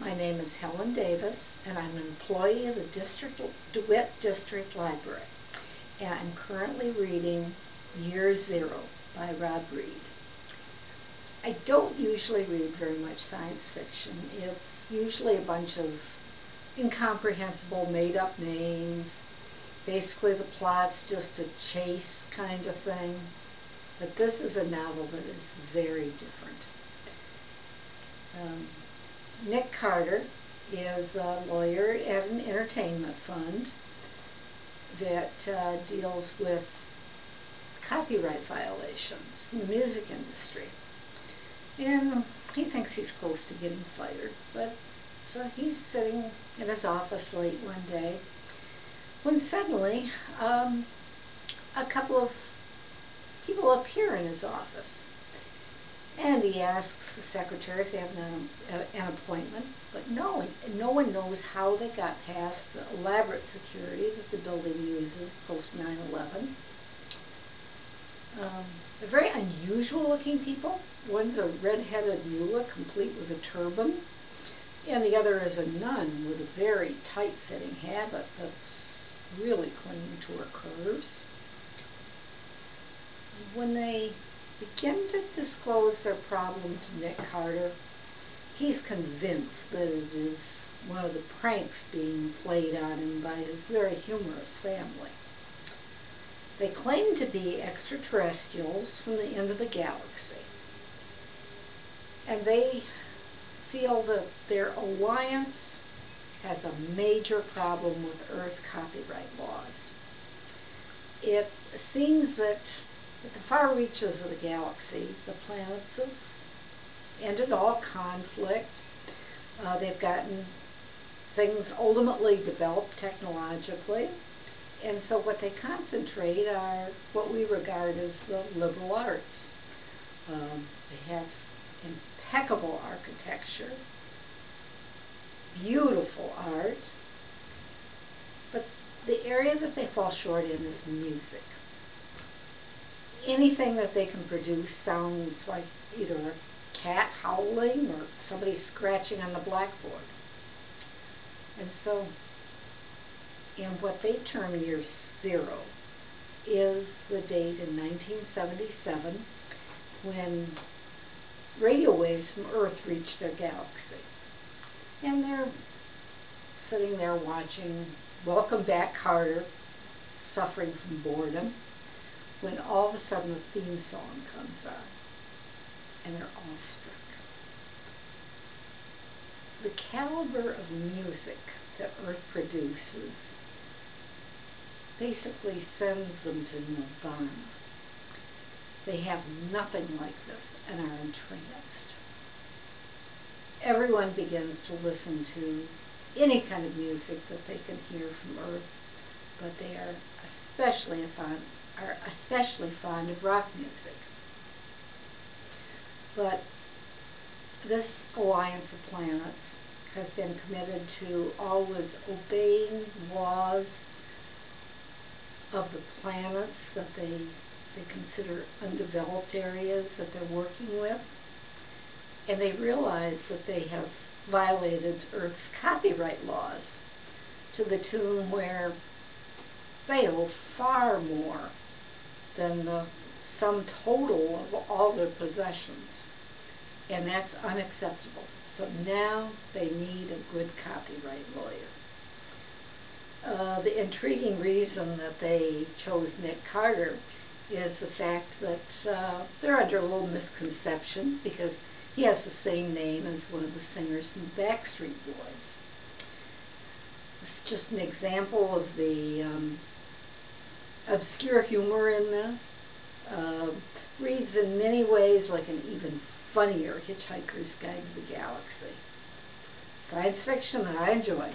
My name is Helen Davis, and I'm an employee of the DeWitt District Library. And I'm currently reading Year Zero by Rob Reid. I don't usually read very much science fiction. It's usually a bunch of incomprehensible made-up names. Basically the plot's just a chase kind of thing. But this is a novel that is very different. Nick Carter is a lawyer at an entertainment fund that deals with copyright violations in the music industry. And he thinks he's close to getting fired, but so he's sitting in his office late one day when suddenly a couple of people appear in his office. And he asks the secretary if they have an appointment, but no one knows how they got past the elaborate security that the building uses post 9/11. They're very unusual looking people. One's a red-headed mullah complete with a turban, and the other is a nun with a very tight-fitting habit that's really clinging to her curves. When they begin to disclose their problem to Nick Carter, he's convinced that it is one of the pranks being played on him by his very humorous family. They claim to be extraterrestrials from the end of the galaxy, and they feel that their alliance has a major problem with Earth copyright laws. It seems that at the far reaches of the galaxy, the planets have ended all conflict. They've gotten things ultimately developed technologically. And so what they concentrate are what we regard as the liberal arts. They have impeccable architecture, beautiful art, but the area that they fall short in is music. Anything that they can produce sounds like either a cat howling or somebody scratching on the blackboard. And so, in what they term Year Zero is the date in 1977 when radio waves from Earth reached their galaxy. And they're sitting there watching Welcome Back Carter, suffering from boredom, when all of a sudden the theme song comes on, and they're awestruck. The caliber of music that Earth produces basically sends them to nirvana. They have nothing like this and are entranced. Everyone begins to listen to any kind of music that they can hear from Earth, but they are especially fond of rock music. But this alliance of planets has been committed to always obeying laws of the planets that they consider undeveloped areas that they're working with. And they realize that they have violated Earth's copyright laws to the tune where they owe far more than the sum total of all their possessions. And that's unacceptable. So now they need a good copyright lawyer. The intriguing reason that they chose Nick Carter is the fact that they're under a little misconception because he has the same name as one of the singers from the Backstreet Boys. This is just an example of the obscure humor in this. Reads in many ways like an even funnier Hitchhiker's Guide to the Galaxy. Science fiction that I enjoy.